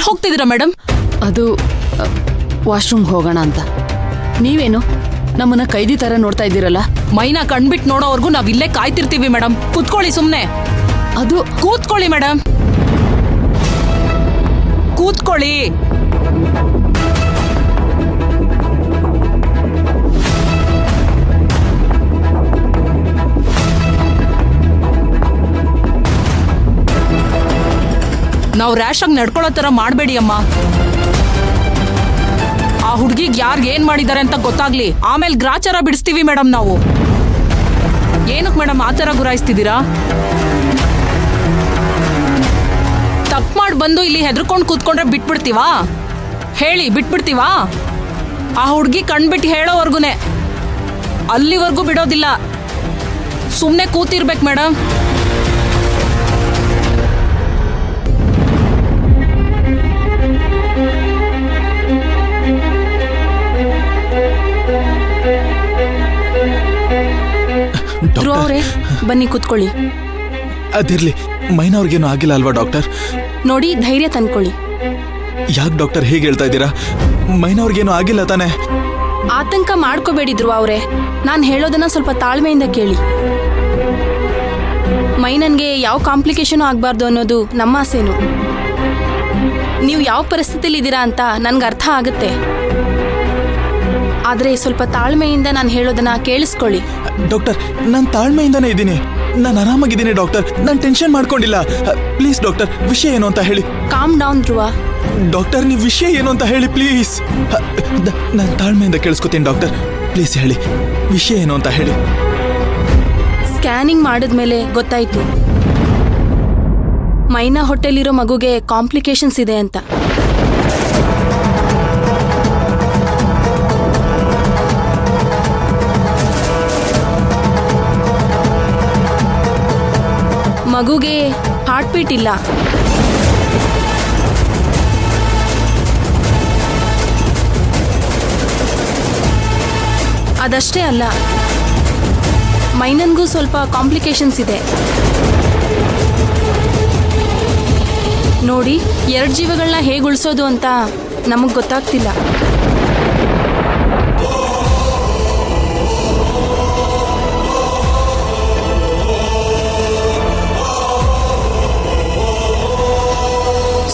ಹೋಗ್ತಿದ್ದೀರಾ madam? ಅದು washroom ಹೋಗೋಣ ಅಂತ. ನೀವೇನು ನಮ್ಮನ್ನ ಕೈದಿ ತರ ನೋಡ್ತಾ ಇದ್ದೀರಲ್ಲ? ಮೈನಾ ಕಣ್ಬಿಟ್ಟು ನೋಡೋವರೆಗೂ ನಾವ್ ಇಲ್ಲೇ ಕಾಯ್ತಿರ್ತೀವಿ ಮೇಡಮ್. ಕೂತ್ಕೊಳ್ಳಿ ಸುಮ್ನೆ. ಅದು ಕೂತ್ಕೊಳ್ಳಿ ಮೇಡಮ್, ಕೂತ್ಕೊಳ್ಳಿ. ನಾವು ರ್ಯಾಶ್ ಆಗಿ ನಡ್ಕೊಳ್ಳೋ ತರ ಮಾಡಬೇಡಿ ಅಮ್ಮ. ಆ ಹುಡುಗಿಗೆ ಯಾರ್ಗ್ ಏನ್ ಮಾಡಿದ್ದಾರೆ ಅಂತ ಗೊತ್ತಾಗ್ಲಿ, ಆಮೇಲೆ ಗ್ರಾಚಾರ ಬಿಡಿಸ್ತೀವಿ ಮೇಡಮ್ ನಾವು. ಏನಕ್ಕೆ ಮೇಡಮ್ ಆ ಥರ ಗುರಾಯಿಸ್ತಿದ್ದೀರಾ? ತಪ್ಪು ಮಾಡಿ ಬಂದು ಇಲ್ಲಿ ಹೆದರ್ಕೊಂಡು ಕೂತ್ಕೊಂಡ್ರೆ ಬಿಟ್ಬಿಡ್ತೀವಾ? ಹೇಳಿ, ಬಿಟ್ಬಿಡ್ತೀವಾ? ಆ ಹುಡುಗಿ ಕಣ್ಬಿಟ್ಟು ಹೇಳೋವರ್ಗುನೆ, ಅಲ್ಲಿವರೆಗೂ ಬಿಡೋದಿಲ್ಲ. ಸುಮ್ಮನೆ ಕೂತಿರ್ಬೇಕು ಮೇಡಮ್. ಅವರೇ ಬನ್ನಿ ಕೂತ್ಕೊಳ್ಳಿ. ಅದಿರ್ಲಿ, ಮೈನಾ ಅವ್ರಿಗೇನು ಆಗಿಲ್ಲ ಅಲ್ವಾ ಡಾಕ್ಟರ್? ನೋಡಿ, ಧೈರ್ಯ ತಂದ್ಕೊಳ್ಳಿ. ಯಾಕೆ ಡಾಕ್ಟರ್ ಹೇಗೆ ಹೇಳ್ತಾ ಇದ್ದೀರಾ? ಮೈನಾ ಅವ್ರಿಗೇನು ಆಗಿಲ್ಲ ತಾನೆ? ಆತಂಕ ಮಾಡ್ಕೋಬೇಡಿದ್ರು ಅವರೇ. ನಾನು ಹೇಳೋದನ್ನ ಸ್ವಲ್ಪ ತಾಳ್ಮೆಯಿಂದ ಕೇಳಿ. ಮೈನನ್ಗೆ ಯಾವ ಕಾಂಪ್ಲಿಕೇಶನ್ ಆಗಬಾರ್ದು ಅನ್ನೋದು ನಮ್ಮ ಆಸೆನು. ನೀವು ಯಾವ ಪರಿಸ್ಥಿತಿಲಿ ಇದ್ದೀರಾ ಅಂತ ನನ್ಗೆ ಅರ್ಥ ಆಗುತ್ತೆ. ಆದರೆ ಸ್ವಲ್ಪ ತಾಳ್ಮೆಯಿಂದ ನಾನು ಹೇಳೋದನ್ನ ಕೇಳಿಸ್ಕೊಳ್ಳಿ. ಡಾಕ್ಟರ್, ನಾನು ತಾಳ್ಮೆಯಿಂದಾನೇ ಇದ್ದೀನಿ. ನಾನು ಆರಾಮಾಗಿದ್ದೀನಿ ಡಾಕ್ಟರ್. ನಾನು ಟೆನ್ಷನ್ ಮಾಡ್ಕೊಂಡಿಲ್ಲ. ಪ್ಲೀಸ್ ಡಾಕ್ಟರ್, ವಿಷಯ ಏನು ಅಂತ ಹೇಳಿ. ಕಾಮ್ ಡೌನ್ ಧ್ರುವ. ಡಾಕ್ಟರ್, ನೀವು ವಿಷಯ ಏನು ಅಂತ ಹೇಳಿ ಪ್ಲೀಸ್. ನಾನು ತಾಳ್ಮೆಯಿಂದ ಕೇಳಿಸ್ಕೊತೀನಿ ಡಾಕ್ಟರ್. ಪ್ಲೀಸ್ ಹೇಳಿ, ವಿಷಯ ಏನು ಅಂತ ಹೇಳಿ. ಸ್ಕ್ಯಾನಿಂಗ್ ಮಾಡಿದ್ಮೇಲೆ ಗೊತ್ತಾಯ್ತು ಮೈನಾ ಹೊಟ್ಟೆಲಿರೋ ಮಗುಗೆ ಕಾಂಪ್ಲಿಕೇಶನ್ಸ್ ಇದೆ ಅಂತ. ಮಗುಗೆ ಹಾರ್ಟ್ ಬೀಟ್ ಇಲ್ಲ. ಅದಷ್ಟೇ ಅಲ್ಲ, ಮೈನನ್ಗೂ ಸ್ವಲ್ಪ ಕಾಂಪ್ಲಿಕೇಶನ್ಸ್ ಇದೆ. ನೋಡಿ, 2 ಜೀವಗಳನ್ನ ಹೇಗೆ ಉಳಿಸೋದು ಅಂತ ನಮಗೆ ಗೊತ್ತಾಗ್ತಿಲ್ಲ.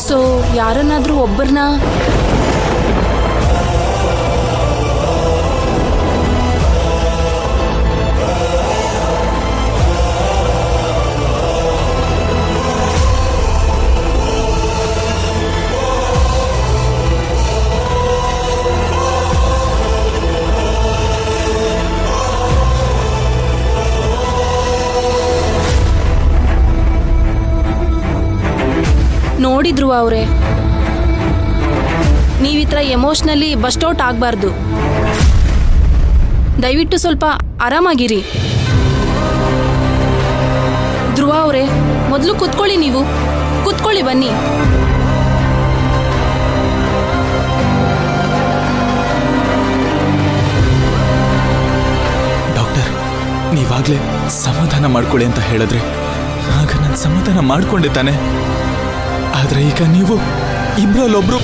ಸೊ ಯಾರನ್ನಾದ್ರೂ ಒಬ್ಬರನ್ನ ನೋಡಿದ್ರು ಅವರೇ. ನೀವು ಈ ಥರ ಎಮೋಷ್ನಲಿ ಬಸ್ಟ್ ಔಟ್ ಆಗಬಾರ್ದು. ದಯವಿಟ್ಟು ಸ್ವಲ್ಪ ಆರಾಮಾಗಿರಿ. ಧ್ರುವ ಅವರೇ, ಮೊದಲು ಕೂತ್ಕೊಳ್ಳಿ. ನೀವು ಕೂತ್ಕೊಳ್ಳಿ, ಬನ್ನಿ. ಡಾಕ್ಟರ್, ನೀವಾಗಲೇ ಸಮಾಧಾನ ಮಾಡ್ಕೊಳ್ಳಿ ಅಂತ ಹೇಳಿದ್ರೆ ಆಗ ನಾನು ಸಮಾಧಾನ ಮಾಡ್ಕೊಂಡೆ ತಾನೆ. ಆದ್ರೆ ಈಗ ನೀವು ಇಬ್ರಲ್ಲೊಬ್ರು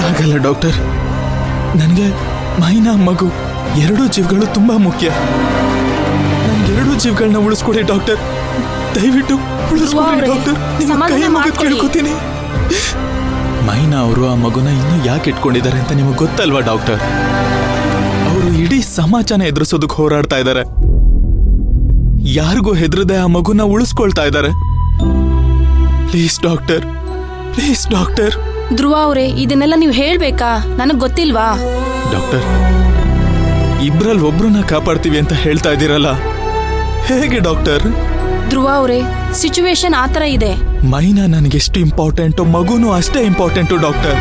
ಆಗಲ್ಲ ಡಾಕ್ಟರ್. ನನಗೆ ಮೈನಾ ಮಗು 2 ಜೀವಗಳು ತುಂಬಾ ಮುಖ್ಯ. ನನ್ಗೆ 2 ಜೀವಗಳನ್ನ ಉಳಿಸ್ಕೊಡಿ ಡಾಕ್ಟರ್. ದಯವಿಟ್ಟು ಉಳಿಸ್ಕೊಡಿ ಡಾಕ್ಟರ್. ನಿಮ್ಮ ಕೈ ಮುಗಿದು ಕೇಳ್ಕೊತೀನಿ. ಮೈನಾ ಅವರು ಆ ಮಗುನ ಇನ್ನೂ ಯಾಕೆ ಇಟ್ಕೊಂಡಿದ್ದಾರೆ ಅಂತ ನಿಮಗೆ ಗೊತ್ತಲ್ವಾ ಡಾಕ್ಟರ್? ಅವರು ಇಡೀ ಸಮಾಜನ ಎದುರಿಸೋದಕ್ಕೆ ಹೋರಾಡ್ತಾ ಇದ್ದಾರೆ. ಯಾರಿಗೂ ಹೆದರದೆ ಆ ಮಗುನ ಉಳಿಸ್ಕೊಳ್ತಾ ಇದ್ದಾರೆ. Please doctor, please doctor. Dhruva ಅವರೇ, ಇದನ್ನೆಲ್ಲ ನೀವು ಹೇಳ್ಬೇಕಾ? ನನಗೆ ಗೊತ್ತಿಲ್ವಾ? ಡಾಕ್ಟರ್, ಇಬ್ರಲ್ಲಿ ಒಬ್ರನ್ನ ಕಾಪಾಡ್ತೀವಿ ಅಂತ ಹೇಳ್ತಾ ಇದ್ದೀರಲ್ಲ, ಹೇಗೆ ಡಾಕ್ಟರ್? ಧ್ರುವ ಅವರೇ, ಸಿಚುವೇಶನ್ ಆ ಥರ ಇದೆ. ಮೈನಾ ನನಗೆಷ್ಟು ಇಂಪಾರ್ಟೆಂಟು, ಮಗುನೂ ಅಷ್ಟೇ ಇಂಪಾರ್ಟೆಂಟು ಡಾಕ್ಟರ್.